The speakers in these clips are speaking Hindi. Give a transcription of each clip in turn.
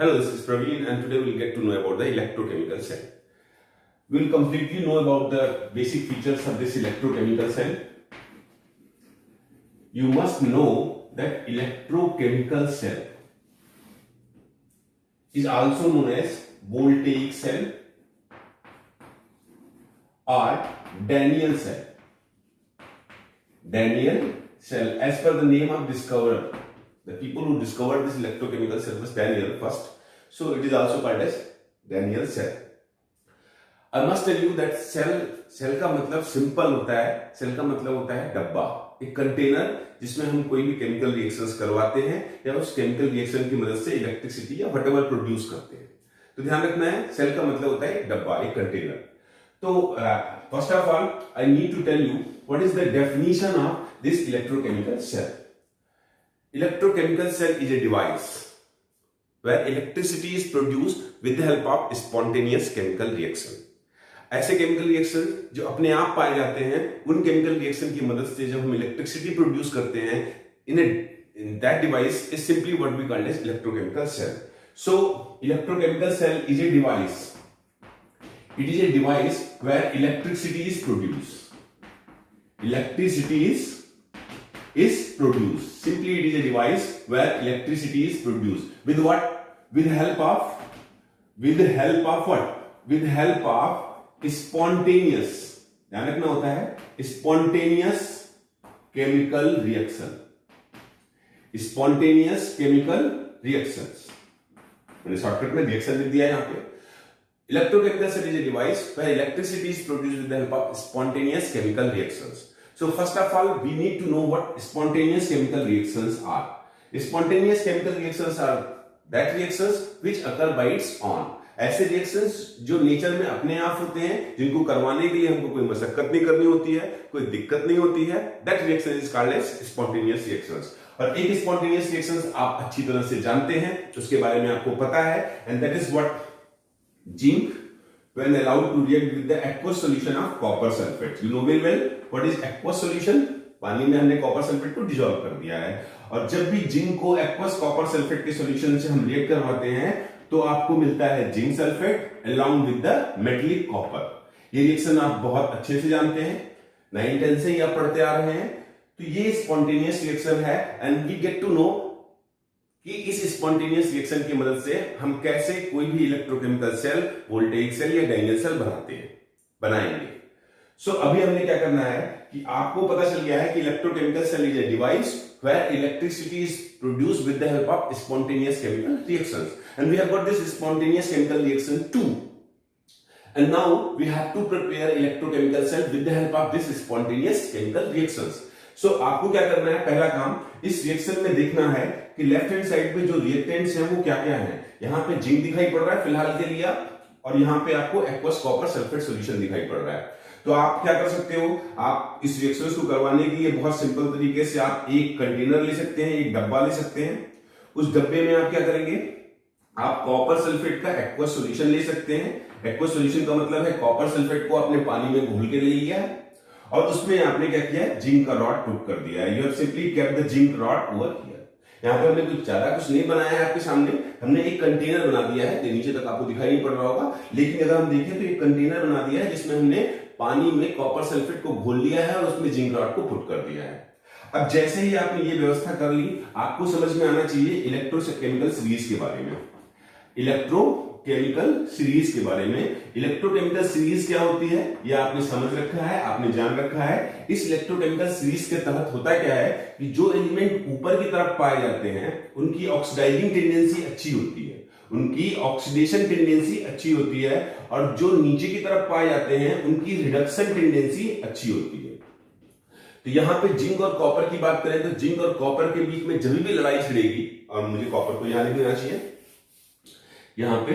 Hello, this is Praveen and today we'll get to know about the electrochemical cell. We'll completely know about the basic features of this electrochemical cell. You must know that electrochemical cell is also known as voltaic cell or Daniell cell. Daniell cell, as per the name of discoverer, the people who discovered this electrochemical cell was Daniell first, so it is also called as Daniell cell. I must tell you that cell का मतलब सिंपल होता है, सेल का मतलब होता है डब्बा, एक कंटेनर जिसमें हम कोई भी केमिकल रिएक्शंस करवाते हैं या उस केमिकल रिएक्शन की मदद से इलेक्ट्रिसिटी या व्हाटएवर प्रोड्यूस करते हैं. तो ध्यान रखना है, सेल का मतलब होता है डब्बा, एक कंटेनर. तो first of all I need to tell you what is the definition of this electrochemical cell. Electrochemical cell is a device where electricity is produced with the help of spontaneous chemical reaction. ऐसे केमिकल रिएक्शन जो अपने आप पाए जाते हैं, उन केमिकल रिएक्शन की मदद से जब हम इलेक्ट्रिसिटी प्रोड्यूस करते हैं, in that device is simply what we call as electrochemical cell. So electrochemical cell is a device. It is a device where electricity is produced. Electricity is produced. Simply it is a device where electricity is produced. With what? With help of what? With help of spontaneous, ध्यान रखना होता है, spontaneous chemical reaction. Spontaneous chemical reactions. मैंने शॉर्टकट में रिएक्शन लिख दिया है यहाँ पे. Electrochemical cell is a device where electricity is produced with the help of spontaneous chemical reactions. So first of all, we need to know what spontaneous chemical reactions are. Spontaneous chemical reactions are that reactions which occur by its own. ऐसे reactions जो नेचर में अपने आप होते हैं, जिनको करवाने के लिए हमको कोई मशक्कत नहीं करनी होती है, कोई दिक्कत नहीं होती है. That reaction is called as spontaneous reactions. और एक spontaneous reactions आप अच्छी तरह से जानते हैं, उसके बारे में आपको पता है, and that is what zinc when allowed to react with the aqueous solution of copper sulfate. You know very well what is aqueous solution. पानी में हमने कॉपर सल्फेट को डिसॉल्व कर दिया है, और जब भी जिंक को एक्वस कॉपर सल्फेट के सॉल्यूशन से हम रिएक्ट करवाते हैं तो आपको मिलता है zinc sulphate along with the metallic copper. ये रिएक्शन आप बहुत अच्छे से जानते हैं, 9-10 से ही आप पढ़ते आ रहे हैं. तो ये स्पॉन्टेनियस रिएक्शन है, and we get to know कि इस स्पॉन्टेनियस रिएक्शन की मदद से हम कैसे कोई भी इलेक्ट्रोकेमिकल सेल, वोल्टेइक सेल या डैनियल सेल बनाएंगे. सो अभी हमने क्या करना है कि आपको पता चल गया है कि electrochemical cell is a device where electricity is produced with the help of spontaneous chemical reactions, and we have got this spontaneous chemical reaction too. And now we have to prepare electrochemical cell with the help of this spontaneous chemical reactions. So आपको क्या करना है, पहला काम इस रिएक्शन में देखना है कि लेफ्ट हैंड साइड पे जो रिएक्टेंट्स हैं वो क्या क्या हैं. यहाँ पे जिंक दिखाई पड़ रहा है फिलहाल के लिए, और यहाँ पे आपको एक्वस कॉपर सल्फेट सॉल्यूशन दिखाई पड़ रहा है. तो आप क्या कर सकते हो, आप इस रिएक्शन को करवाने के लिए बहुत सिंपल तरीके से आप एक कंटेनर ले सकते हैं, एक डब्बा ले सकते हैं. उस डब्बे में आप क्या करेंगे, आप कॉपर सल्फेट का एक्वस सॉल्यूशन ले सकते हैं. एक्वस सॉल्यूशन का मतलब है कॉपर सल्फेट को आपने पानी में घोल के ले लिया है, और उसमें आपने क्या किया है, जिंक का रॉड पुट कर दिया है. You have simply kept the zinc rod over here. यहाँ पे हमने कुछ ज्यादा कुछ नहीं बनाया है आपके सामने, हमने एक कंटेनर बना दिया है. नीचे तक आपको दिखाई नहीं पड़ रहा होगा, लेकिन अगर हम देखें तो एक कंटेनर बना दिया है जिसमें हमने पानी में कॉपर सल्फेट को घोल लिया है और उसमें जिंक रॉड को पुट कर दिया है. अब जैसे ही आपने ये व्यवस्था कर ली, आपको समझ में आना चाहिए इलेक्ट्रोकेमिकल सीरीज के बारे में. इलेक्ट्रोकेमिकल सीरीज के बारे में, इलेक्ट्रोकेमिकल सीरीज क्या होती है ये आपने समझ रखा है, आपने जान रखा है. इस इलेक्ट्रोकेमिकल सीरीज के तहत होता क्या है कि जो एलिमेंट ऊपर की तरफ पाए जाते हैं उनकी ऑक्सीडाइजिंग टेंडेंसी अच्छी होती है, उनकी ऑक्सीडेशन टेंडेंसी अच्छी होती है, और जो नीचे की तरफ पाए जाते हैं उनकी रिडक्शन टेंडेंसी अच्छी होती है. तो यहां पे जिंक और कॉपर की बात करें तो जिंक और कॉपर के बीच में जब भी लड़ाई छिड़ेगी, और मुझे कॉपर को यहां लिख देना चाहिए यहां पे,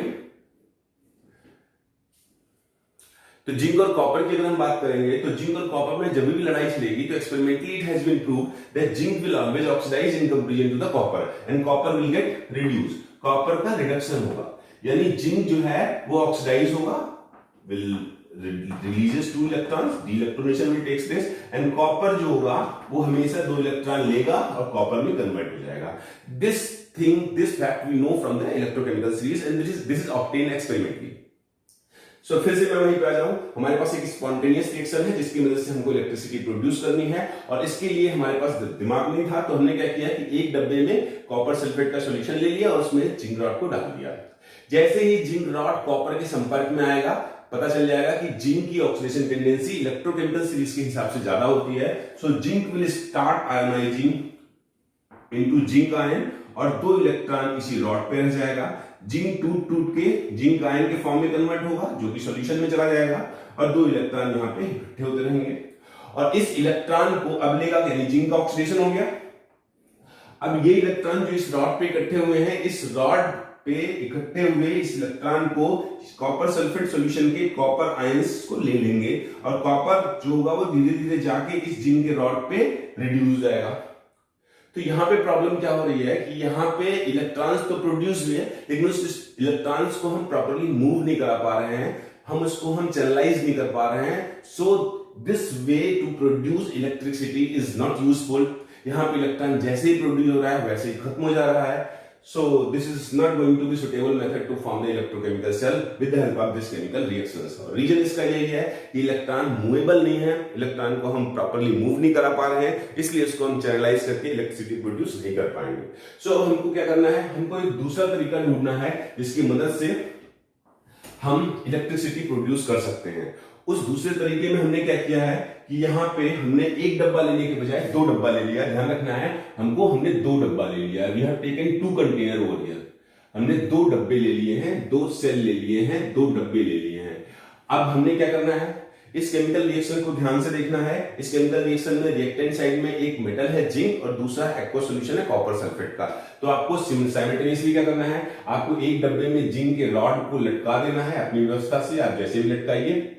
तो जिंक और कॉपर की अगर हम बात करेंगे तो जिंक और कॉपर में जब भी लड़ाई छिड़ेगी तो experimentally it has been proved that zinc will always oxidise in comparison to the copper, and copper will get reduce. Copper का रिडक्शन होगा, यानी जिंक जो है वो ऑक्सीडाइज होगा, will releases 2 electrons, deelectronation will takes place, and copper जो होगा वो हमेशा 2 इलेक्ट्रॉन लेगा और कॉपर में कन्वर्ट हो जाएगा. This this fact we know from the electrochemical series and this is obtained experimentally. सो फिर से मैं वहीं पे आ जाऊं, हमारे पास एक स्पॉन्टेनियस रिएक्शन है जिसकी मदद से हमको इलेक्ट्रिसिटी प्रोड्यूस करनी है, और इसके लिए हमारे पास दिमाग नहीं था, तो हमने क्या किया कि एक डब्बे में कॉपर सल्फेट का सॉल्यूशन ले लिया और उसमें जिंक रॉड को डाल दिया। जैसे ही जिंक रॉड कॉपर के संपर्क में आएगा, पता चल जाएगा कि जिंक की ऑक्सीडेशन टेंडेंसी इलेक्ट्रोकेमिकल सीरीज के हिसाब से ज्यादा होती है। So zinc will start ionising into zinc ion, और 2 इलेक्ट्रॉन इसी रॉड पे रह जाएगा। जिंक टूट के जिंक आयन के फॉर्म में कन्वर्ट होगा जो कि सॉल्यूशन में चला जाएगा, और 2 इलेक्ट्रॉन यहाँ पे इकट्ठे होते रहेंगे, और इस इलेक्ट्रॉन को अब लेगा, यानी जिंक का ऑक्सीडेशन हो गया। अब ये इलेक्ट्रॉन जो इस रॉड पे इकट्ठे हुए हैं, इस रॉड पे इकट्ठे हुए इस इलेक्ट्रॉन को कॉपर सल्फेट सॉल्यूशन के कॉपर आयंस को ले लेंगे, और कॉपर जो होगा वो धीरे धीरे जाके इस जिंक के रॉड पे रिड्यूस हो जाएगा। तो यहां पे प्रॉब्लम क्या हो रही है कि यहां पे इलेक्ट्रॉन्स तो प्रोड्यूस हुए, लेकिन उस इलेक्ट्रॉन्स को हम प्रॉपर्ली मूव नहीं करा पा रहे हैं, हम उसको हम चैनलाइज नहीं कर पा रहे हैं। So this way to produce electricity is not useful. यहां पे इलेक्ट्रॉन जैसे ही प्रोड्यूस हो रहा है वैसे ही खत्म हो जा रहा है। So this is not going to be suitable method to form the electrochemical cell with the help of this chemical reactions. और रीजन इसका यही है कि इलेक्ट्रॉन मूवेबल नहीं है, इलेक्ट्रॉन को हम प्रॉपर्ली मूव नहीं करा पा रहे हैं, इसलिए इसको हम चैनलाइज करके इलेक्ट्रिसिटी प्रोड्यूस नहीं कर पाएंगे। सो हमको क्या करना है, हमको एक दूसरा तरीका ढूंढना है जिसकी मदद से हम इलेक्ट्रिसिटी प्रोड्यूस कर सकते हैं। उस दूसरे तरीके में हमने क्या किया है कि यहाँ पे हमने एक डब्बा लेने के बजाय 2 डब्बा ले लिया। ध्यान रखना है हमको, हमने 2 डब्बा ले लिया। We have taken 2 container over here. हमने 2 डब्बे ले लिए हैं, 2 सेल ले लिए हैं, 2 डब्बे ले लिए हैं। अब हमने क्या करना है, इस केमिकल रिएक्शन को ध्यान से देखना है। इस केमिकल रिएक्शन में रिएक्टेंट साइड में एक मेटल है जिंक, और दूसरा एक्वस सॉल्यूशन है कॉपर सल्फेट का। तो आपको साइमल्टेनियसली क्या करना है, आपको एक डब्बे में जिंक के रॉड को लटका देना है अपनी व्यवस्था से, आप जैसे भी लटकाइए,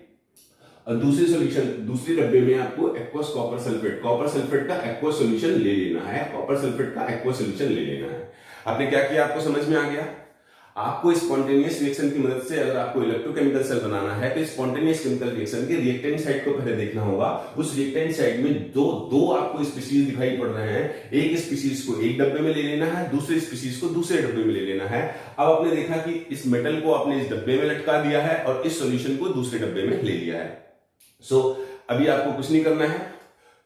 और दूसरे डब्बे में आपको एक्वस कॉपर सल्फेट का एक्वस सॉल्यूशन ले लेना है, कॉपर सल्फेट का एक्वस सॉल्यूशन ले लेना है। आपने क्या किया, आपको समझ में आ गया। आपको स्पॉन्टेनियस रिएक्शन की मदद से अगर आपको इलेक्ट्रोकेमिकल सेल बनाना है तो स्पॉन्टेनियस केमिकल रिएक्शन के रिएक्टेंट साइड को पहले देखना होगा। उस रिएक्टेंट साइड में दो आपको स्पीशीज दिखाई पड़ रहे हैं। एक स्पीशीज को एक डब्बे में ले लेना है, दूसरे स्पीशीज को दूसरे डब्बे में ले लेना है। अब आपने देखा कि इस मेटल को आपने इस डब्बे में लटका दिया है और इस सॉल्यूशन को दूसरे डब्बे में ले लिया है। सो अभी आपको कुछ नहीं करना है,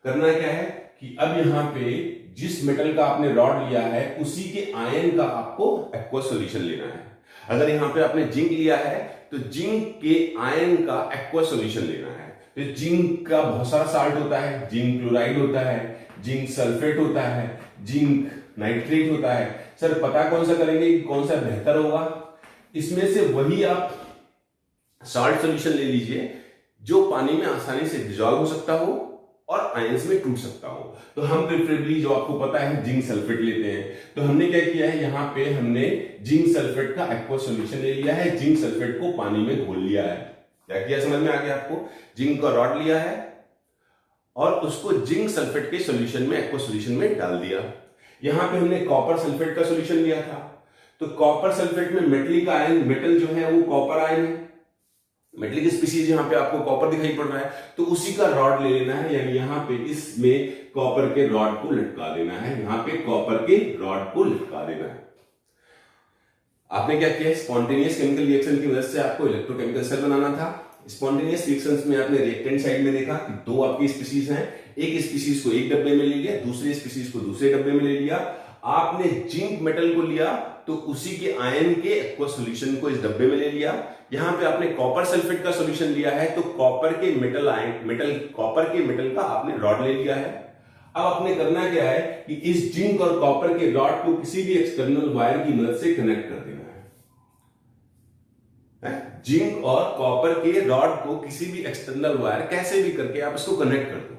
करना क्या है कि अब यहां पे जिस मेटल का आपने रॉड लिया है उसी के आयन का आपको एक्वस सॉल्यूशन लेना है। अगर यहां पे आपने जिंक लिया है तो जिंक के आयन का एक्वस सॉल्यूशन लेना है। तो जिंक का बहुत सारा साल्ट होता है, जिंक क्लोराइड होता है, जिंक सल्फेट होता है, जिंक नाइट्रेट होता है। सर पता कौन सा करेंगे कि कौन सा बेहतर होगा? इसमें से वही आप साल्ट सॉल्यूशन ले लीजिए जो पानी में आसानी से डिसॉल्व हो सकता हो और आयंस में टूट सकता हो। तो हम प्रेफरेबली जो आपको पता है जिंक सल्फेट लेते हैं। तो हमने क्या किया है, यहां पे हमने जिंक सल्फेट का एक्वस सॉल्यूशन ले लिया है, जिंक सल्फेट को पानी में घोल लिया है। क्या किया समझ में आ गया आपको? जिंक का रॉड लिया है और उसको जिंक सल्फेट के सॉल्यूशन में, एक्वस सॉल्यूशन में डाल दिया। यहां पे हमने कॉपर सल्फेट का सॉल्यूशन लिया था। तो कॉपर सल्फेट में मेटलिक आयन, मेटल जो है वो कॉपर आयन है, मेटलिक स्पीशीज यहां पे आपको कॉपर दिखाई पड़ रहा है, तो उसी का रॉड ले लेना है। यानी यहां पे इसमें कॉपर के रॉड को लटका देना है, यहां पे कॉपर के रॉड को लटका देना है। आपने क्या किया, स्पॉन्टेनियस केमिकल रिएक्शन की मदद से आपको इलेक्ट्रोकेमिकल सेल बनाना था। स्पॉन्टेनियस रिएक्शंस में आपने रिएक्टेंट साइड में देखा कि 2 आपकी स्पीशीज हैं, एक स्पीशीज को एक डब्बे में ले लिया, दूसरे स्पीशीज को दूसरे डब्बे में ले लिया। आपने जिंक मेटल को लिया तो उसी के आयन के एक्वस सॉल्यूशन को इस डब्बे में ले लिया। यहां पे आपने कॉपर सल्फेट का सॉल्यूशन लिया है तो कॉपर के मेटल का आपने रॉड ले लिया है। अब आपने करना क्या है कि इस जिंक और कॉपर के रॉड को किसी भी एक्सटर्नल वायर की मदद से कनेक्ट कर देना है। जिंक और कॉपर के रॉड को किसी भी एक्सटर्नल वायर कैसे भी करके आप इसको कनेक्ट कर दो,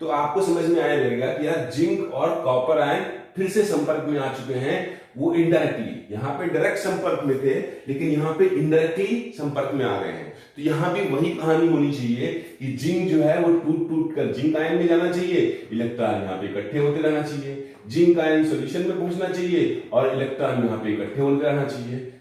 तो आपको समझ में आने लगेगा कि यार जिंक और कॉपर आयन फिर से संपर्क में आ चुके हैं। वो इनडायरेक्टली, यहां पे डायरेक्ट संपर्क में थे लेकिन यहां पे इनडायरेक्टली संपर्क में आ गए हैं। तो यहां भी वही कहानी होनी चाहिए कि जिंक जो है वो टूट कर जिंक आयन में जाना चाहिए, इलेक्ट्रॉन यहां पे इकट्ठे होते रहना चाहिए, जिंक आयन सॉल्यूशन में पहुंचना चाहिए और इलेक्ट्रॉन यहां पे इकट्ठे होते रहना चाहिए।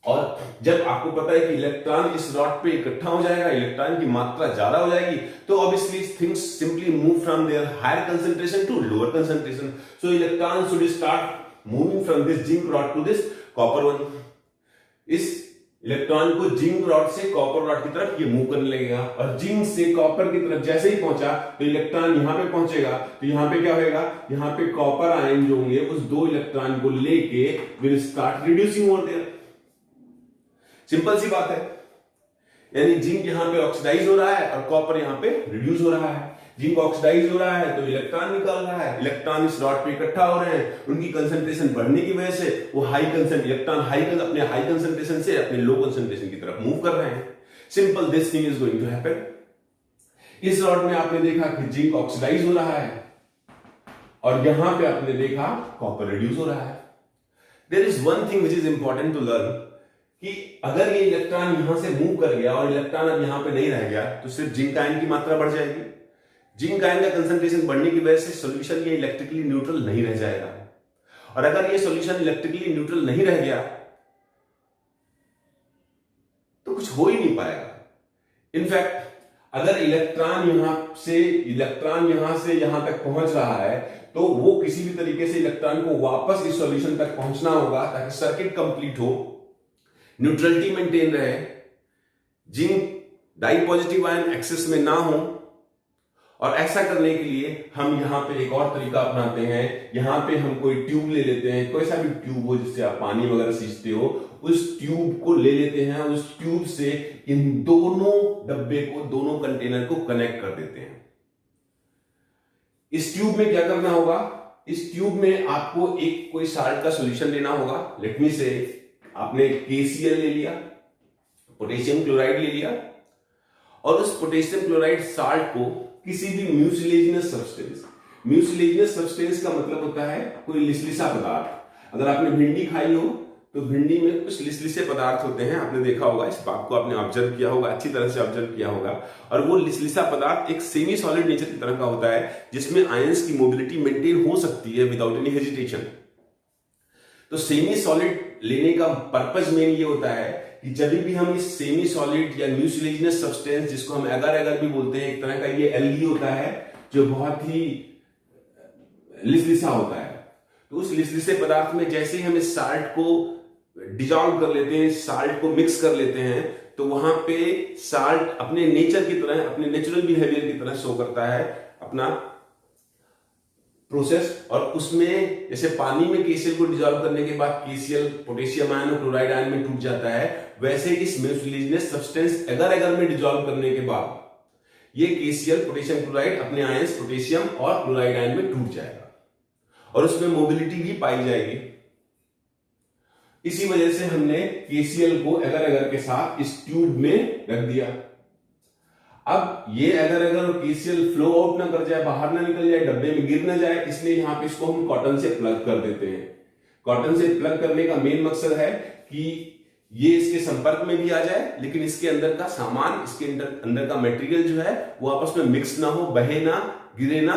और जब आपको पता है कि इलेक्ट्रॉन इस रॉड पे इकट्ठा हो जाएगा, इलेक्ट्रॉन की मात्रा ज्यादा हो जाएगी, तो obviously things simply move from there higher concentration to lower concentration. So electron should start moving from this zinc rod to this copper one. इस इलेक्ट्रॉन को जिंक रॉड से कॉपर रॉड की तरफ ये मूव करने लगेगा, और जिंक से कॉपर की तरफ जैसे ही पहुंचा तो इलेक्ट्रॉन यहां पे पहुंचेगा, तो यहां पे क्या होगा, यहां पे कॉपर आयन जो होंगे उस दो इलेक्ट्रॉन को लेके will start reducing over there. Simple सी बात है, यानी जिंक यहां पे ऑक्सीडाइज हो रहा है और कॉपर यहां पे रिड्यूस हो रहा है। जिंक ऑक्सीडाइज हो रहा है तो इलेक्ट्रॉन निकल रहा है, इलेक्ट्रॉन इस रॉड पे इकट्ठा हो रहे हैं, उनकी कंसंट्रेशन बढ़ने की वजह से वो इलेक्ट्रॉन अपने हाई कंसंट्रेशन से अपने लो कंसंट्रेशन की तरफ मूव कर रहे हैं। Simple this thing is going to happen. इस रॉड में आपने देखा कि जिंक ऑक्सीडाइज हो रहा है और यहां पे आपने देखा कॉपर रिड्यूस हो रहा है। There is one thing which is important to learn कि अगर ये इलेक्ट्रॉन यहां से मूव कर गया और इलेक्ट्रॉन अब यहां पे नहीं रह गया तो सिर्फ जिंक आयन की मात्रा बढ़ जाएगी। जिंक आयन का कंसंट्रेशन बढ़ने की वजह से सॉल्यूशन ये इलेक्ट्रिकली न्यूट्रल नहीं रह जाएगा, और अगर ये सॉल्यूशन इलेक्ट्रिकली न्यूट्रल नहीं रह गया तो कुछ हो ही नहीं पाएगा। इनफैक्ट अगर इलेक्ट्रॉन यहां से यहां तक पहुंच रहा है तो वो किसी भी तरीके से इलेक्ट्रॉन को वापस इस सॉल्यूशन तक पहुंचना होगा ताकि सर्किट कंप्लीट हो, न्यूट्रलिटी मेंटेन रहे, zinc dipositive ion excess में ना हो। और ऐसा करने के लिए हम यहां पे एक और तरीका अपनाते हैं। यहां पे हम कोई ट्यूब ले लेते हैं, कोई सा भी ट्यूब हो जिससे आप पानी वगैरह सींचते हो, उस ट्यूब को ले लेते हैं, उस ट्यूब से इन दोनों डब्बे को, दोनों कंटेनर को कनेक्ट कर देते हैं। इस ट्यूब में क्या करना होगा, इस ट्यूब में आपको एक कोई साल्ट का सॉल्यूशन लेना होगा। लेट मी से आपने KCl ले लिया, पोटेशियम क्लोराइड ले लिया, और उस पोटेशियम क्लोराइड साल्ट को किसी भी म्यूसिलेजिनस सब्सटेंस का मतलब होता है कोई लिसलिसा पदार्थ। अगर आपने भिंडी खाई हो तो भिंडी में कुछ लिसलिसे पदार्थ होते हैं, आपने देखा होगा, इस बात को आपने ऑब्जर्व किया होगा, अच्छी तरह से ऑब्जर्व किया होगा। और वो लिसलिसा पदार्थ एक सेमी सॉलिड नेचर की तरह का होता है जिसमें आयंस की मोबिलिटी मेंटेन हो सकती है विदाउट एनी हेजिटेशन। तो सेमी सॉलिड लेने का पर्पज मेन ये होता है कि जब भी हम इस सेमी सॉलिड या म्यूसिलेजिनस सब्सटेंस, जिसको हम एगर एगर भी बोलते हैं, एक तरह का ये एल्गी होता है जो बहुत ही लिसलिसा होता है, तो उस लिसलिसे पदार्थ में जैसे ही हम इस साल्ट को डिजॉल्व कर लेते हैं, साल्ट को मिक्स कर लेते हैं, तो वहां पे साल्ट अपने नेचर की तरह, अपने नेचुरल बिहेवियर की तरह शो करता है अपना प्रोसेस। और उसमें जैसे पानी में KCl को डिजॉल्व करने के बाद KCl पोटेशियम आयन और क्लोराइड आयन में टूट जाता है, वैसे इस म्यूसिलेजिनस सब्सटेंस एगर एगर में डिजॉल्व करने के बाद ये KCl पोटेशियम क्लोराइड अपने आयंस पोटेशियम और क्लोराइड आयन में टूट जाएगा और उसमें मोबिलिटी भी पाई जाएगी। इसी वजह से हमने KCl को एगर एगर के साथ इस ट्यूब में रख दिया। अब ये अगर KCl फ्लो आउट ना कर जाए, बाहर ना निकल जाए, डब्बे में गिर ना जाए, इसलिए यहां पे इसको हम कॉटन से प्लग कर देते हैं। कॉटन से प्लग करने का मेन मकसद है कि ये इसके संपर्क में भी आ जाए, लेकिन इसके अंदर का सामान, इसके अंदर का मटेरियल जो है वो आपस में मिक्स ना हो, बहे ना, गिरे ना।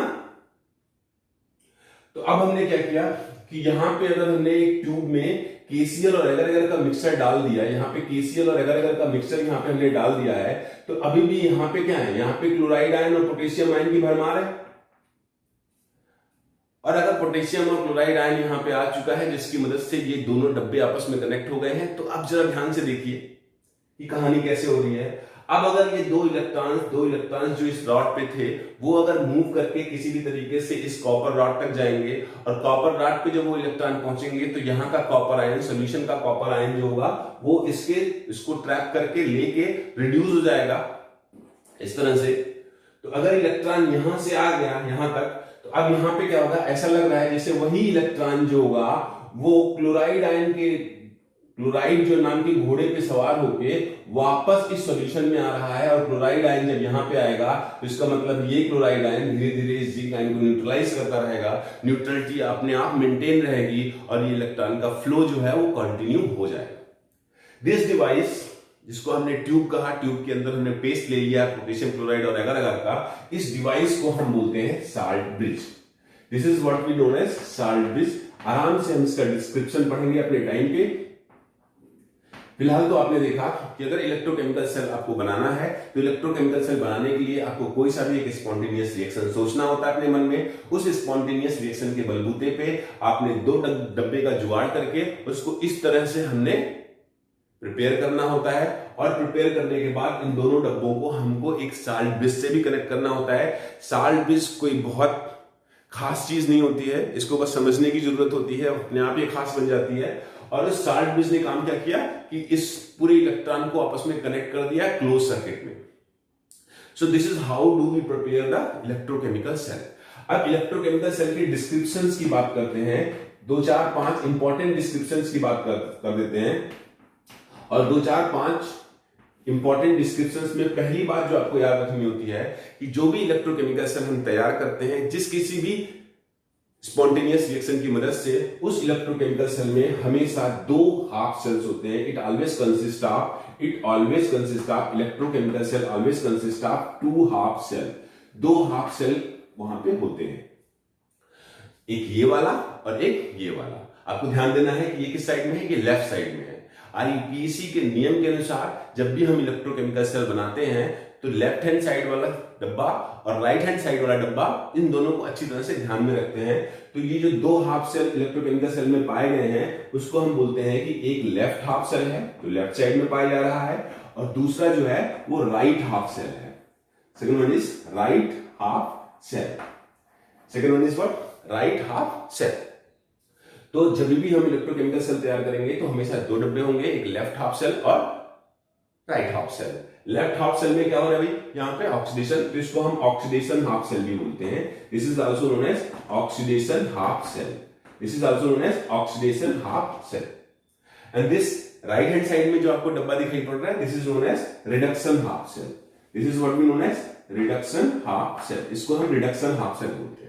तो अब हमने क्या किया कि यहां पे अगर हमने एक ट्यूब में KCl और एगर एगर का मिक्सचर डाल दिया, यहाँ पे KCl और एगर एगर का मिक्सचर यहाँ पे हमने डाल दिया है, तो अभी भी यहाँ पे क्या है, यहाँ पे क्लोराइड आयन और पोटेशियम आयन की भरमार है। और अगर पोटेशियम और क्लोराइड आयन यहाँ पे आ चुका है जिसकी मदद से ये दोनों डब्बे आपस में कनेक्ट हो गए हैं, तो अब जरा ध्यान से देखिए कि कहानी कैसे हो रही है। अब अगर ये दो इलेक्ट्रॉन्स जो इस रॉड पे थे वो अगर मूव करके किसी भी तरीके से इस कॉपर रॉड तक जाएंगे और कॉपर रॉड पे जब वो इलेक्ट्रॉन पहुंचेंगे तो यहाँ का कॉपर आयन, सोल्यूशन का कॉपर आयन जो होगा वो इसको ट्रैप करके लेके रिड्यूस हो जाएगा इस तरह से। तो अगर इलेक्ट्रॉन यहां से आ गया यहां तक, तो अब यहां पे क्या होगा, ऐसा लग रहा है जैसे वही इलेक्ट्रॉन जो होगा वो क्लोराइड जो नाम के घोड़े पे सवार होके वापस इस सॉल्यूशन में आ रहा है। और क्लोराइड आयन जब यहां पे आएगा तो इसका मतलब ये क्लोराइड आयन धीरे धीरे इस जिंक आयन को न्यूट्रलाइज करता रहेगा, न्यूट्रलिटी अपने आप मेंटेन रहेगी और ये इलेक्ट्रॉन का फ्लो जो है वो कंटिन्यू हो जाएगा। दिस डिवाइस, जिसको हमने ट्यूब कहा, ट्यूब के अंदर हमने पेस्ट ले लिया पोटेशियम क्लोराइड और एगर एगर का, इस डिवाइस को हम बोलते हैं salt bridge. This is what we known as salt bridge. आराम से हम इसका डिस्क्रिप्शन पढ़ेंगे अपने टाइम पे। फिलहाल तो आपने देखा कि अगर इलेक्ट्रोकेमिकल सेल आपको बनाना है तो इलेक्ट्रोकेमिकल सेल बनाने के लिए आपको कोई सा भी एक स्पॉन्टेनियस रिएक्शन सोचना होता है अपने मन में। उस स्पॉन्टेनियस रिएक्शन के बलबूते पे आपने 2 डब्बे का जुगाड़ करके उसको इस तरह से हमने प्रिपेयर करना होता है, और प्रिपेयर करने के बाद इन दोनों डब्बों को हमको एक साल्ट ब्रिज से भी कनेक्ट करना होता है। साल्ट ब्रिज कोई बहुत खास चीज नहीं होती है, इसको बस समझने की जरूरत होती है, अपने आप ये खास बन जाती है। और उस साल्ट ब्रिज ने काम क्या किया कि इस पूरे इलेक्ट्रॉन को आपस में कनेक्ट कर दिया क्लोज सर्किट में। So this is how do we prepare the electrochemical cell. अब इलेक्ट्रोकेमिकल सेल के डिस्क्रिप्शंस की बात करते हैं, 2 4 5 इंपॉर्टेंट डिस्क्रिप्शंस की बात कर देते हैं। और 2 4 5 इंपॉर्टेंट डिस्क्रिप्शंस में पहली बात जो आपको याद रखनी होती है कि जो भी इलेक्ट्रोकेमिकल सेल हम तैयार करते हैं, जिस किसी भी स्पॉन्टेनियस रिएक्शन की मदद से, उस इलेक्ट्रोकेमिकल सेल में हमेशा 2 हाफ सेल्स होते हैं। It always consist of electrochemical cell always consist of 2 half cell. 2 half cell वहां पे होते हैं, एक ये वाला और एक ये वाला। आपको ध्यान देना है कि ये किस साइड में है, ये लेफ्ट साइड में है। आईपीएसी के नियम के अनुसार जब भी हम इलेक्ट्रोकेमिकल सेल बनाते हैं तो लेफ्ट हैंड साइड वाला डब्बा और राइट हैंड साइड वाला डब्बा, इन दोनों को अच्छी तरह से ध्यान में रखते हैं। तो ये जो 2 हाफ सेल इलेक्ट्रोकेमिकल सेल में पाए गए हैं उसको हम बोलते हैं कि एक लेफ्ट हाफ सेल है जो लेफ्ट साइड में पाया जा रहा है, और दूसरा जो है वो राइट हाफ सेल है। Second one is right half cell. Second one is what? Right half cell. तो जब भी हम इलेक्ट्रोकेमिकल सेल तैयार करेंगे तो हमेशा 2 डब्बे होंगे, एक लेफ्ट हाफ सेल और right half cell. Left half cell में क्या हो रहा है भाई, यहां पे ऑक्सीडेशन, तो इसको हम ऑक्सीडेशन हाफ सेल भी बोलते हैं। This is also known as oxidation half cell. This is also known as oxidation half cell. And this right hand side में जो आपको डब्बा दिखाई पड़ रहा है, this is known as reduction half cell. This is what we known as reduction half cell. इसको हम रिडक्शन हाफ सेल बोलते हैं।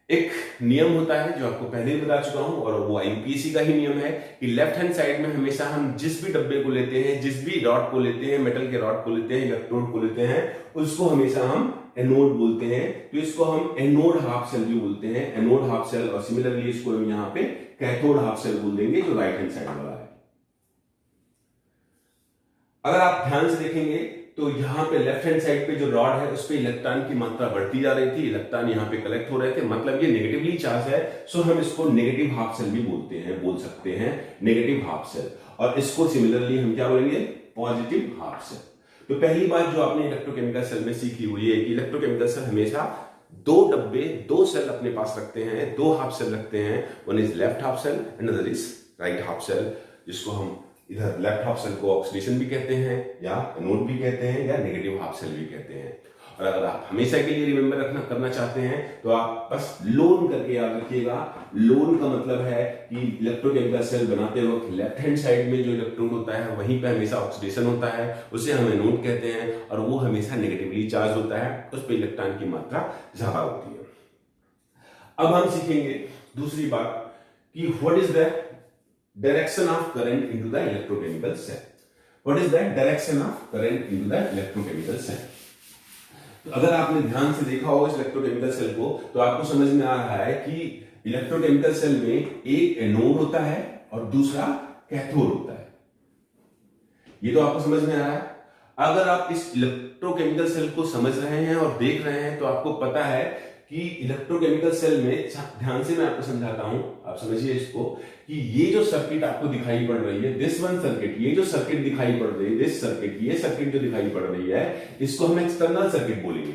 एक नियम होता है जो आपको पहले ही बता चुका हूं, और वो आईपीएसी का ही नियम है कि लेफ्ट हैंड साइड में हमेशा हम जिस भी डब्बे को लेते हैं, जिस भी रॉड को लेते हैं, मेटल के रॉड को लेते हैं, इलेक्ट्रोड को लेते हैं, उसको हमेशा हम एनोड बोलते हैं। तो इसको हम एनोड हाफ सेल भी बोलते हैं, एनोड हाफ सेल। और सिमिलरली इसको हम यहां पे कैथोड हाफ सेल बोल देंगे जो राइट हैंड साइड वाला है। अगर आप ध्यान से देखेंगे तो यहां पे लेफ्ट हैंड साइड पे जो रॉड है उस पे इलेक्ट्रॉन की मात्रा बढ़ती जा रही थी, इलेक्ट्रॉन यहां पे कलेक्ट हो रहे थे, मतलब ये नेगेटिवली चार्ज है। सो हम इसको नेगेटिव हाफ सेल भी बोल सकते हैं नेगेटिव हाफ सेल। और इसको सिमिलरली हम क्या बोलेंगे, पॉजिटिव हाफ सेल। तो पहली बात जो आपने इलेक्ट्रोकेमिकल सेल में सीखी हुई है कि इलेक्ट्रोकेमिकल सेल हमेशा 2 डब्बे, 2 सेल अपने पास रखते हैं, 2 हाफ सेल रखते हैं। One is left half cell and other is right half cell, जिसको हम इधर लेफ्ट हाफ सेल को ऑक्सीडेशन भी कहते हैं, या एनोड भी कहते हैं, या नेगेटिव हाफ सेल भी कहते हैं। और अगर आप हमेशा के लिए रिमेंबर करना चाहते हैं तो आप बस लोन करके याद रखिएगा। लोन का मतलब है कि इलेक्ट्रोकेमिकल सेल बनाते वक्त लेफ्ट हैंड साइड में जो इलेक्ट्रोड होता है वहीं पे हमेशा ऑक्सीडेशन होता है, उसे हम एनोड कहते हैं, और वो हमेशा नेगेटिवली चार्ज होता है, उस पर इलेक्ट्रॉन की मात्रा ज्यादा होती है। अब हम सीखेंगे दूसरी बात कि what is the direction of current into the electrochemical cell. What is that direction of current into the electrochemical cell? तो अगर आपने ध्यान से देखा हो इस इलेक्ट्रोकेमिकल सेल को तो आपको समझ में आ रहा है कि इलेक्ट्रोकेमिकल सेल में एक एनोड होता है और दूसरा कैथोड होता है। ये तो आपको समझ में आ रहा है। अगर आप इस इलेक्ट्रोकेमिकल सेल को समझ रहे हैं और देख रहे हैं तो आपको पता है कि इलेक्ट्रोकेमिकल सेल में, ध्यान से मैं आपको समझाता हूं, आप समझिए इसको, कि ये जो सर्किट आपको दिखाई पड़ रही है, दिस वन सर्किट, ये जो सर्किट दिखाई पड़ रही है, दिस सर्किट, ये सर्किट जो दिखाई पड़ रही है, इसको हम एक्सटर्नल सर्किट बोलेंगे।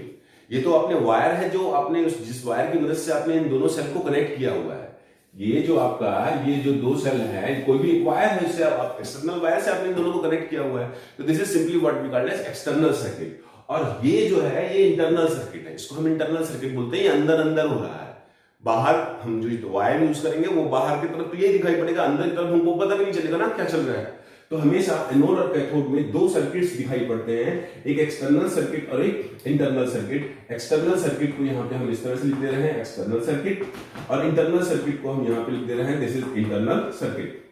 ये तो आपने वायर है जो आपने जिस वायर की मदद से आपने इन दोनों सेल को कनेक्ट किया हुआ है। ये जो आपका, ये जो 2 सेल है, कोई भी एक वायर है, इससे आप एक्सटर्नल वायर से आपने इन दोनों को कनेक्ट किया हुआ है। तो this is simply what we call as external circuit. और ये जो है ये इंटरनल सर्किट है, इसको हम इंटरनल सर्किट बोलते हैं। ये अंदर अंदर हो रहा है, बाहर हम जो वायर यूज करेंगे वो बाहर की तरफ तो ये दिखाई पड़ेगा, अंदर की तरफ हमको पता भी नहीं चलेगा ना क्या चल रहा है। तो हमेशा एनोड और कैथोड में 2 सर्किट्स दिखाई पड़ते हैं, एक एक्सटर्नल सर्किट और एक इंटरनल सर्किट। एक्सटर्नल सर्किट को यहाँ पे हम इस तरह से लिख दे रहे हैं एक्सटर्नल सर्किट, और इंटरनल सर्किट को हम यहाँ पे लिख दे रहे हैं दिस इज इंटरनल सर्किट।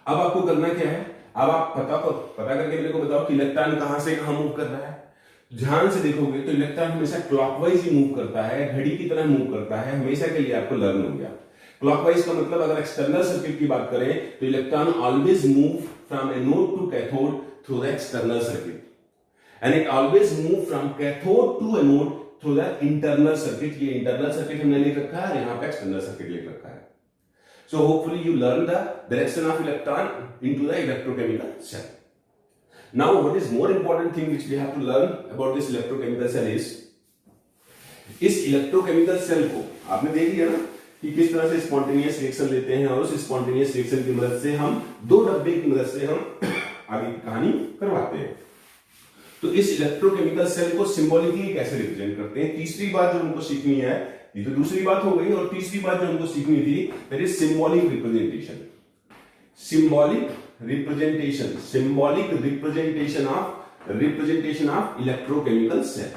अब आपको करना क्या है, अब आप पता करके मेरे को बताओ कि इलेक्ट्रॉन कहां से कहां मूव कर रहा है। ध्यान से देखोगे तो इलेक्ट्रॉन हमेशा क्लॉकवाइज ही मूव करता है, घड़ी की तरह मूव करता है, हमेशा के लिए आपको लर्न हो गया। क्लॉकवाइज का मतलब अगर एक्सटर्नल सर्किट की बात करें तो electron always move from anode to cathode through the external circuit and it always move from cathode to anode through the internal circuit. ये इंटरनल सर्किट हमने लिख रखा है, यहाँ पे एक्सटर्नल सर्किट लिख रखा है। So hopefully you learn the direction of electron into the electrochemical cell. Now what is more important thing which we have to learn about this electrochemical cell is, इस electrochemical cell को आपने देख लिया ना कि किस तरह से स्पॉन्टेनियस रिएक्शन लेते हैं और उस स्पॉन्टेनियस रिएक्शन की मदद से हम दो डब्बे की मदद से हम आगे की कहानी करवाते हैं। तो इस इलेक्ट्रोकेमिकल सेल को सिंबॉलिकली कैसे रिप्रेजेंट करते हैं, तीसरी बात जो हमको सीखनी है, ये तो दूसरी बात हो गई, और तीसरी बात जो हमको सीखनी थी that is symbolic representation. Symbolic representation, symbolic representation of electrochemical cell,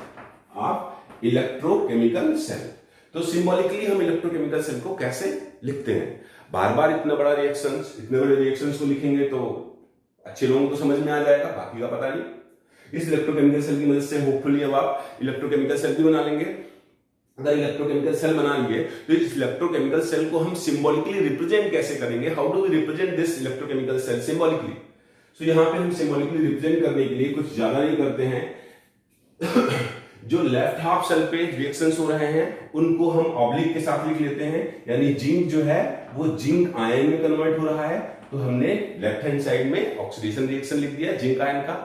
of electrochemical cell. तो सिंबॉलिकली हम इलेक्ट्रोकेमिकल सेल को कैसे लिखते हैं। बार बार इतने बड़े रिएक्शंस को लिखेंगे तो अच्छे लोगों को समझ में आ जाएगा, बाकी का पता नहीं। इस इलेक्ट्रोकेमिकल सेल की मदद से होपफुली अब आप इलेक्ट्रोकेमिकल सेल भी बना लेंगे। अगर इलेक्ट्रोकेमिकल सेल बना लेंगे तो इस इलेक्ट्रोकेमिकल सेल को हम सिंबॉलिकली रिप्रेजेंट कैसे करेंगे, how do we represent this electrochemical cell symbolically. So यहां पे हम सिंबॉलिकली रिप्रेजेंट करने के लिए कुछ ज्यादा नहीं करते हैं। जो लेफ्ट हाफ सेल पे रिएक्शंस हो रहे हैं उनको हम ऑब्लिक के साथ लिख लेते हैं, यानी जिंक जो है वो जिंक आयन में कन्वर्ट हो रहा है, तो हमने लेफ्ट हैंड साइड में ऑक्सीडेशन रिएक्शन लिख दिया जिंक आयन का।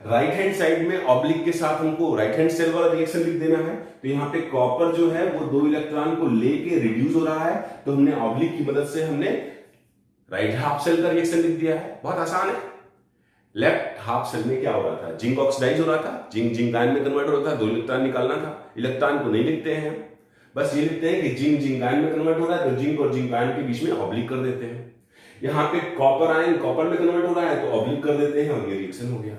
राइट हैंड साइड में ऑब्लिक के साथ हमको राइट हैंड सेल वाला रिएक्शन लिख देना है, तो यहाँ पे कॉपर जो है वो 2 इलेक्ट्रॉन को लेके रिड्यूस हो रहा है, तो हमने ऑब्लिक की मदद से हमने राइट हाफ सेल का रिएक्शन लिख दिया है। बहुत आसान है। लेफ्ट हाफ सेल में क्या हो रहा था, जिंक ऑक्सीडाइज हो रहा था, जिंक जिंक आयन में कन्वर्ट हो रहा था, 2 इलेक्ट्रॉन निकालना था। इलेक्ट्रॉन को नहीं लिखते हैं, बस ये लिखते हैं कि जिंक जिंक आयन में कन्वर्ट हो रहा है, तो जिंक और जिंक आयन के बीच में ऑब्लिक कर देते हैं। यहाँ पे कॉपर आयन कॉपर में कन्वर्ट हो रहा है, तो ऑब्लिक कर देते हैं और ये रिएक्शन हो गया।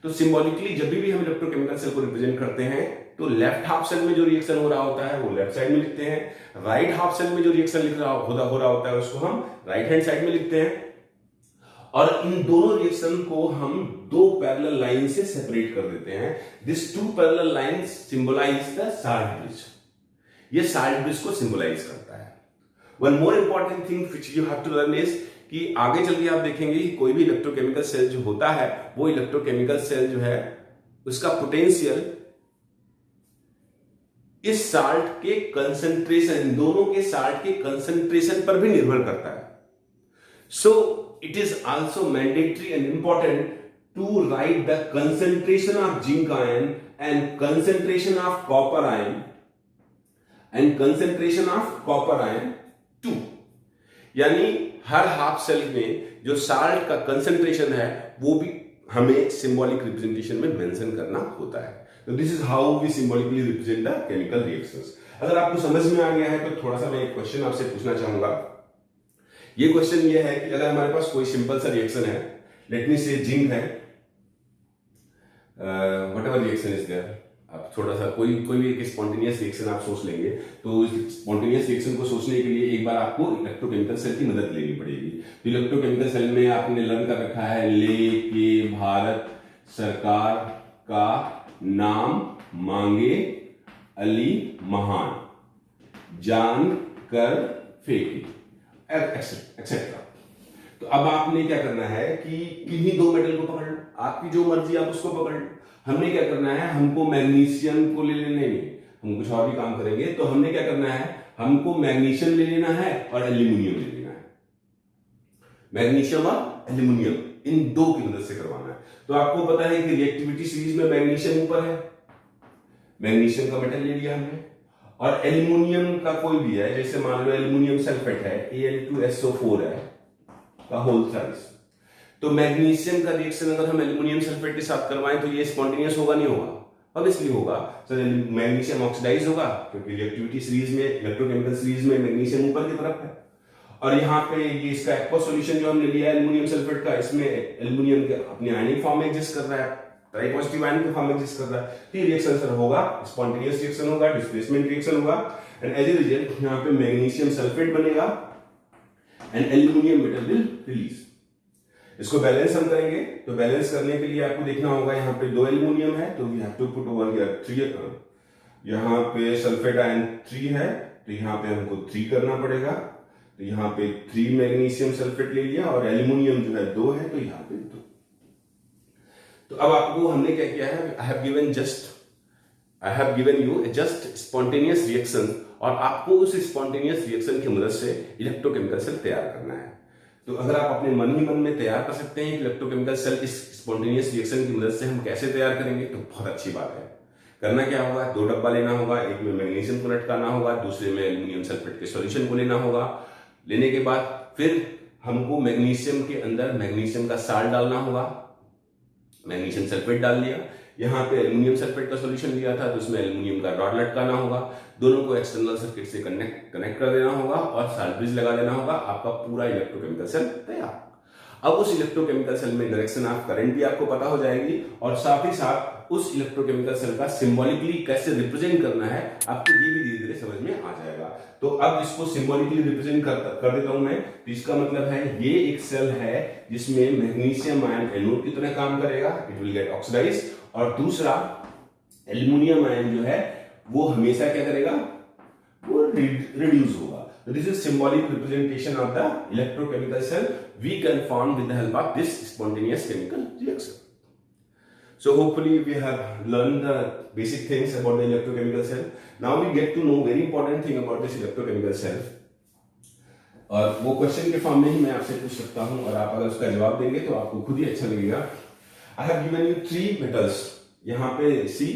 तो सिंबॉलिकली जब भी हम इलेक्ट्रोकेमिकल सेल को रिप्रेजेंट करते हैं तो लेफ्ट हाफ सेल में जो रिएक्शन हो रहा होता है वो लेफ्ट साइड में लिखते हैं, राइट हाफ सेल में जो रिएक्शन हो रहा होता है उसको हम राइट हैंड साइड में लिखते हैं, और इन दोनों रिएक्शन को हम 2 पैरेलल लाइन से सेपरेट कर देते हैं। This 2 parallel lines symbolise the salt bridge. ये साल्ट ब्रिज को सिंबलाइज करता है। One more important thing which you have to learn is कि आगे चल के आप देखेंगे कि कोई भी इलेक्ट्रोकेमिकल सेल जो होता है वो इलेक्ट्रोकेमिकल सेल जो है उसका पोटेंशियल इस साल्ट के कंसंट्रेशन, इन दोनों के साल्ट के कंसंट्रेशन पर भी निर्भर करता है। So it is also mandatory and important to write the concentration of zinc ion and concentration of copper ion and concentration of copper ion too. यानी हर हाफ सेल में जो साल्ट का कंसंट्रेशन है वो भी हमें सिंबॉलिक रिप्रेजेंटेशन में मेंशन करना होता है। तो this is how we symbolically represent the chemical reactions. अगर आपको समझ में आ गया है तो थोड़ा सा मैं एक क्वेश्चन आपसे पूछना चाहूंगा। ये क्वेश्चन ये है कि अगर हमारे पास कोई सिंपल सा रिएक्शन है, लेट मी से जिंक है, व्हाटएवर रिएक्शन इज देयर, आप थोड़ा सा कोई भी एक स्पॉन्टेनियस रिएक्शन आप सोच लेंगे, तो स्पॉन्टेनियस रिएक्शन को सोचने के लिए एक बार आपको इलेक्ट्रोकेमिकल सेल की मदद लेनी पड़ेगी। तो इलेक्ट्रोकेमिकल सेल में आपने लर्न कर रखा है लेके भारत सरकार का नाम मांगे अली महान, जान कर फेंकी, एक्सेट्रा। तो अब आपने क्या करना है कि किन्हीं 2 मेटल को पकड़ लो, आपकी जो मर्जी आप उसको पकड़ लो। हमने क्या करना है, हमको मैग्नीशियम को ले लेने में, हम कुछ और भी काम करेंगे, तो हमने क्या करना है, हमको मैग्नीशियम ले लेना है और एल्यूमिनियम ले लेना है। मैग्नीशियम और एल्यूमिनियम इन 2 की मदद से करवाना है। तो आपको पता है कि रिएक्टिविटी सीरीज में मैग्नीशियम ऊपर है, मैग्नीशियम का मेटल ले लिया हमने, और एल्यूमिनियम का कोई भी है, जैसे मान लो एल्यूमिनियम सल्फेट है, Al2SO4 है का होल साइज। तो मैग्नीशियम का रिएक्शन अगर हम एल्यूमिनियम सल्फेट के साथ करवाएं तो ये स्पॉन्टेनियस होगा नहीं होगा, ऑब्वियसली होगा। तो मैग्नीशियम ऑक्सीडाइज होगा क्योंकि रिएक्टिविटी सीरीज में, इलेक्ट्रोकेमिकल सीरीज में मैग्नीशियम ऊपर की तरफ है, और यहाँ पे ये इसका एक्वा सॉल्यूशन जो हमने लिया है एल्यूमिनियम सल्फेट का, इसमें एल्यूमिनियम के अपने आयनिक फॉर्म में एग्जिस्ट कर रहा है, ट्राइपॉजिटिव आयन के फॉर्म में एग्जिस्ट कर रहा है। तो ये रिएक्शन सर होगा, स्पॉन्टेनियस रिएक्शन होगा, डिस्प्लेसमेंट रिएक्शन होगा, एंड एज ए रिजल्ट यहाँ पे मैग्नीशियम सल्फेट बनेगा and aluminium metal will release. इसको बैलेंस हम करेंगे, तो बैलेंस करने के लिए आपको देखना होगा यहाँ पे 2 एल्यूमिनियम है, तो we have to put over here 3, यहाँ पे सल्फेट आयन 3 है, तो यहाँ पे हमको 3 करना पड़ेगा। तो यहाँ पे 3 मैग्नीशियम सल्फेट ले लिया और एल्यूमिनियम जो है 2 है, तो यहाँ पे 2। तो अब आपको हमने क्या किया है, I have given you just spontaneous reaction, और आपको उस स्पॉन्टेनियस रिएक्शन की मदद से इलेक्ट्रोकेमिकल सेल तैयार करना है। तो अगर आप अपने मन ही मन में तैयार कर सकते हैं कि इलेक्ट्रोकेमिकल सेल इस स्पॉन्टेनियस रिएक्शन की मदद से हम कैसे तैयार करेंगे, तो बहुत अच्छी बात है। करना क्या होगा, 2 डब्बा लेना होगा, एक में मैग्नीशियम को लटकाना होगा, दूसरे में एल्यूमिनियम सल्फेट के सॉल्यूशन को लेना होगा। लेने के बाद फिर हमको मैग्नीशियम के अंदर मैग्नीशियम का साल्ट डालना होगा, मैग्नीशियम सल्फेट डाल लिया, यहाँ पे एल्यूमिनियम सल्फेट का सॉल्यूशन लिया था तो उसमें एल्यूमिनियम का रॉड लटकाना होगा, दोनों को एक्सटर्नल सर्किट से कनेक्ट कर देना होगा और साल्ट ब्रिज लगा देना होगा, आपका पूरा इलेक्ट्रोकेमिकल सेल तैयार। अब उस इलेक्ट्रोकेमिकल सेल में डायरेक्शन ऑफ करंट भी आपको पता हो जाएगी, और साथ ही साथ उस इलेक्ट्रोकेमिकल सेल का सिंबॉलिकली कैसे रिप्रेजेंट करना है आपको ये भी धीरे धीरे समझ में आ जाएगा। तो अब इसको सिंबॉलिकली रिप्रेजेंट कर देता हूं मैं। तो इसका मतलब है ये एक सेल है जिसमें मैग्नीशियम आयन एनोड की तरह काम करेगा, इट विल गेट ऑक्सीडाइज, और दूसरा एल्यूमिनियम आयन जो है वो हमेशा क्या करेगा, वो रिड्यूस होगा। So this is symbolic representation of the electrochemical cell we can form with the help of this spontaneous chemical reaction. So hopefully we have learned the basic things about the electrochemical cell. Now we get to know very important thing about this electrochemical cell. और वो क्वेश्चन के फॉर्म में ही मैं आपसे पूछ सकता हूं, और आप अगर उसका जवाब देंगे तो आपको खुद ही अच्छा लगेगा। I have given you 3 metals. यहाँ पे see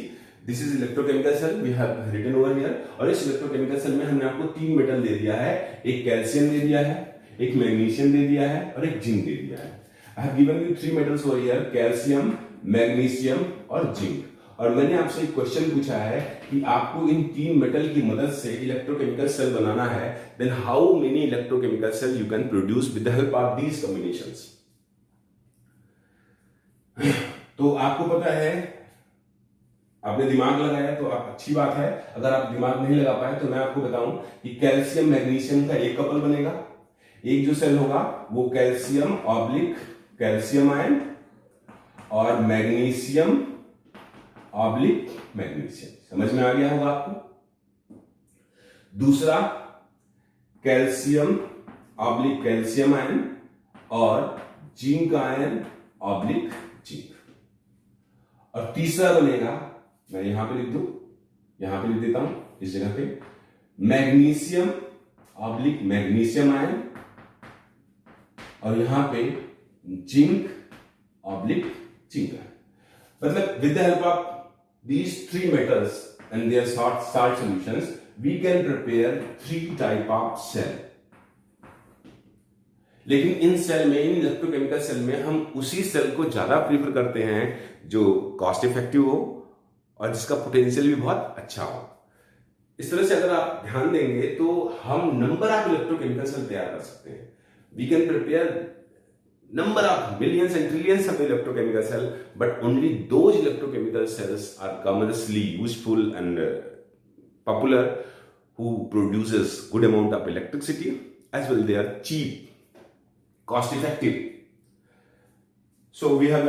this is electrochemical cell we have written over here, और इस इलेक्ट्रोकेमिकल सेल में हमने आपको 3 मेटल दे दिया है, एक कैल्शियम दे दिया है, एक मैग्नीशियम दे दिया है और एक जिंक दे दिया है। I have given you 3 metals over here, calcium, magnesium और जिंक, और मैंने आपसे एक क्वेश्चन पूछा है कि आपको इन 3 मेटल की मदद से इलेक्ट्रोकेमिकल सेल बनाना है, then how many electrochemical cell you can produce with the help of these combinations. तो आपको पता है, आपने दिमाग लगाया तो आप अच्छी बात है, अगर आप दिमाग नहीं लगा पाए तो मैं आपको बताऊं कि कैल्शियम मैग्नीशियम का एक कपल बनेगा, एक जो सेल होगा वो कैल्शियम ऑब्लिक कैल्शियम आयन और मैग्नीशियम ऑब्लिक मैग्नीशियम, समझ में आ गया होगा आपको। दूसरा कैल्शियम ऑब्लिक कैल्शियम आयन और जिंक आयन ऑब्लिक जिंक, और तीसरा बनेगा, मैं यहां पे लिख दूं, यहां पे लिख देता हूं इस जगह पे, मैग्नीशियम ऑब्लिक मैग्नीशियम आयन, और यहां पे जिंक ऑब्लिक जिंक आयन। मतलब with the help of these 3 metals and their salt solutions we can prepare 3 type of cell. लेकिन इन सेल में, इन इलेक्ट्रोकेमिकल सेल में हम उसी सेल को ज्यादा प्रीफर करते हैं जो कॉस्ट इफेक्टिव हो और जिसका पोटेंशियल भी बहुत अच्छा हो। इस तरह से अगर आप ध्यान देंगे तो हम नंबर ऑफ इलेक्ट्रोकेमिकल सेल तैयार कर सकते हैं। We can prepare number of millions and trillions of electrochemical cell, but only those electrochemical cells are commercially useful and popular, who produces good amount of electricity, as well they are cheap, cost effective. So we have